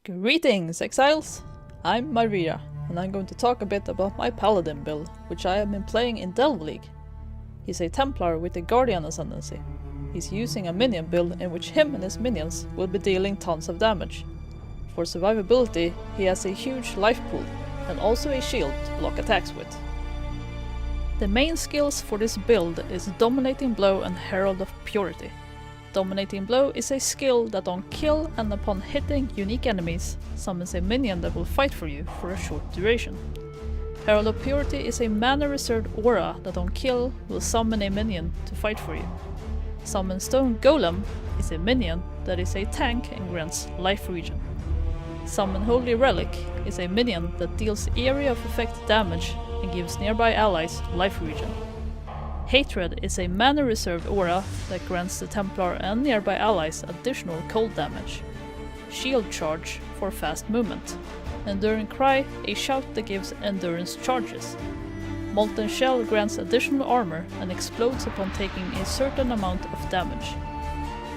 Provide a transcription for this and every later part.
Greetings, exiles! I'm Maria, and I'm going to talk a bit about my paladin build, which I have been playing in Delve League. He's a Templar with a Guardian ascendancy. He's using a minion build in which him and his minions will be dealing tons of damage. For survivability, he has a huge life pool, and also a shield to block attacks with. The main skills for this build is Dominating Blow and Herald of Purity. Dominating Blow is a skill that on kill and upon hitting unique enemies, summons a minion that will fight for you for a short duration. Herald of Purity is a mana reserved aura that on kill will summon a minion to fight for you. Summon Stone Golem is a minion that is a tank and grants life regen. Summon Holy Relic is a minion that deals area of effect damage and gives nearby allies life regen. Hatred is a mana reserved aura that grants the Templar and nearby allies additional cold damage. Shield Charge for fast movement. Enduring Cry, a shout that gives endurance charges. Molten Shell grants additional armor and explodes upon taking a certain amount of damage.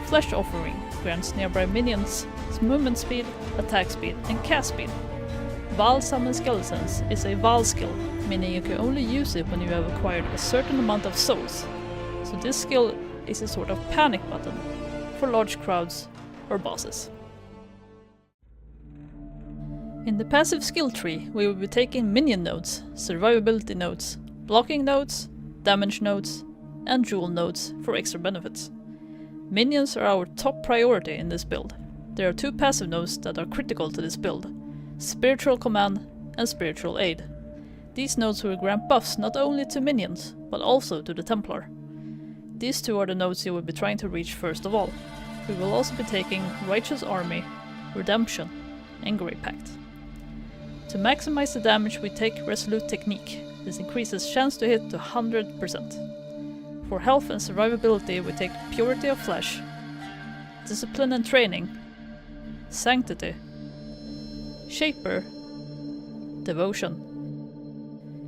Flesh Offering grants nearby minions movement speed, attack speed, and cast speed. Val Summon Skeletons is a Val skill, meaning you can only use it when you have acquired a certain amount of souls. So this skill is a sort of panic button for large crowds or bosses. In the passive skill tree, we will be taking minion nodes, survivability nodes, blocking nodes, damage nodes, and jewel nodes for extra benefits. Minions are our top priority in this build. There are two passive nodes that are critical to this build: Spiritual Command and Spiritual Aid. These nodes will grant buffs not only to minions, but also to the Templar. These two are the nodes you will be trying to reach first of all. We will also be taking Righteous Army, Redemption, and Grey Pact. To maximize the damage we take Resolute Technique. This increases chance to hit to 100%. For health and survivability we take Purity of Flesh, Discipline and Training, Sanctity, Shaper, Devotion,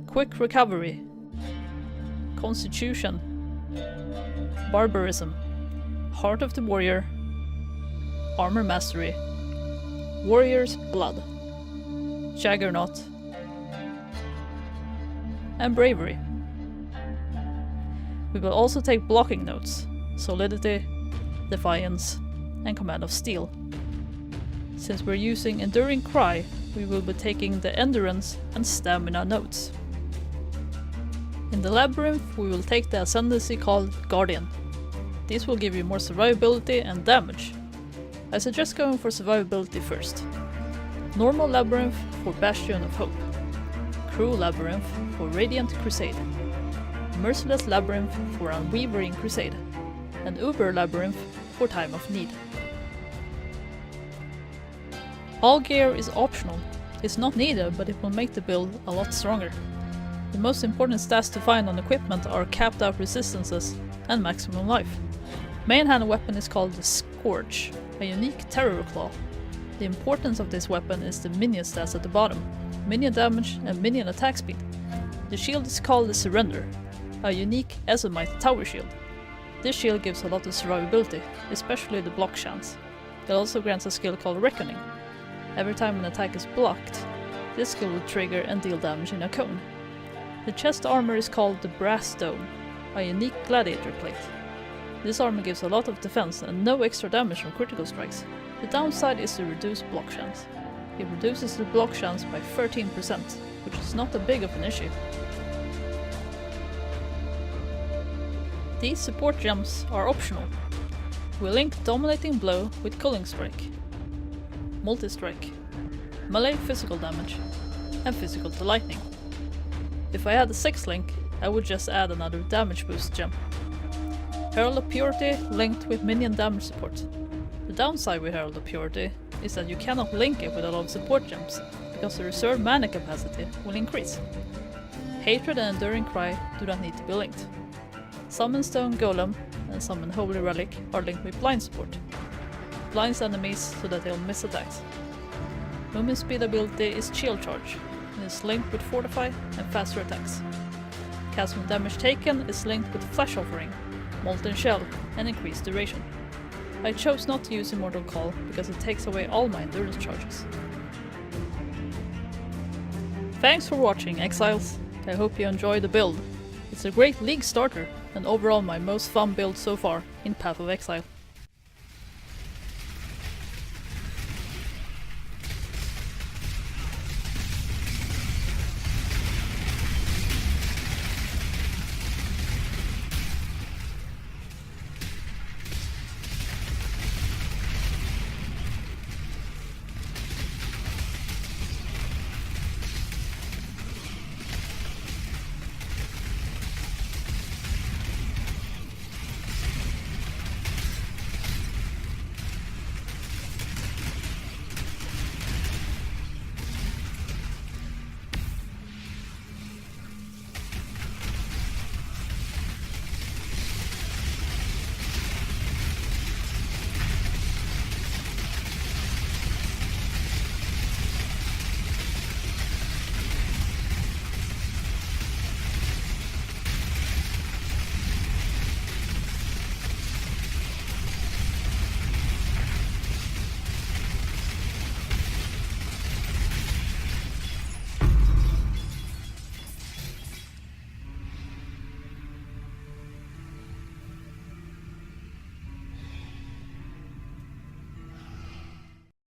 Quick Recovery, Constitution, Barbarism, Heart of the Warrior, Armor Mastery, Warrior's Blood, Juggernaut, and Bravery. We will also take blocking notes: Solidity, Defiance, and Command of Steel. Since we're using Enduring Cry, we will be taking the Endurance and Stamina nodes. In the Labyrinth, we will take the ascendancy called Guardian. These will give you more survivability and damage. I suggest going for survivability first. Normal Labyrinth for Bastion of Hope. Cruel Labyrinth for Radiant Crusade. Merciless Labyrinth for Unwavering Crusade. And Uber Labyrinth for Time of Need. All gear is optional. It's not needed, but it will make the build a lot stronger. The most important stats to find on equipment are capped out resistances and maximum life. Main hand weapon is called the Scourge, a unique terror claw. The importance of this weapon is the minion stats at the bottom: minion damage and minion attack speed. The shield is called the Surrender, a unique Ezomite tower shield. This shield gives a lot of survivability, especially the block chance. It also grants a skill called Reckoning. Every time an attack is blocked, this skill will trigger and deal damage in a cone. The chest armor is called the Brass Dome, a unique gladiator plate. This armor gives a lot of defense and no extra damage from critical strikes. The downside is the reduced block chance. It reduces the block chance by 13%, which is not that big of an issue. These support gems are optional. We link Dominating Blow with Culling Strike, Multi-Strike, Melee physical damage, and Physical to Lightning. If I had a 6th link, I would just add another damage boost gem. Herald of Purity linked with minion damage support. The downside with Herald of Purity is that you cannot link it with a lot of support gems, because the reserved mana capacity will increase. Hatred and Enduring Cry do not need to be linked. Summon Stone Golem and Summon Holy Relic are linked with blind support. Blinds enemies so that they'll miss attacks. Movement speed ability is Shield Charge, and is linked with Fortify and faster attacks. Cast when damage taken is linked with Flesh Offering, Molten Shell, and increased duration. I chose not to use Immortal Call because it takes away all my endurance charges. Thanks for watching, Exiles. I hope you enjoy the build. It's a great league starter, and overall my most fun build so far in Path of Exile.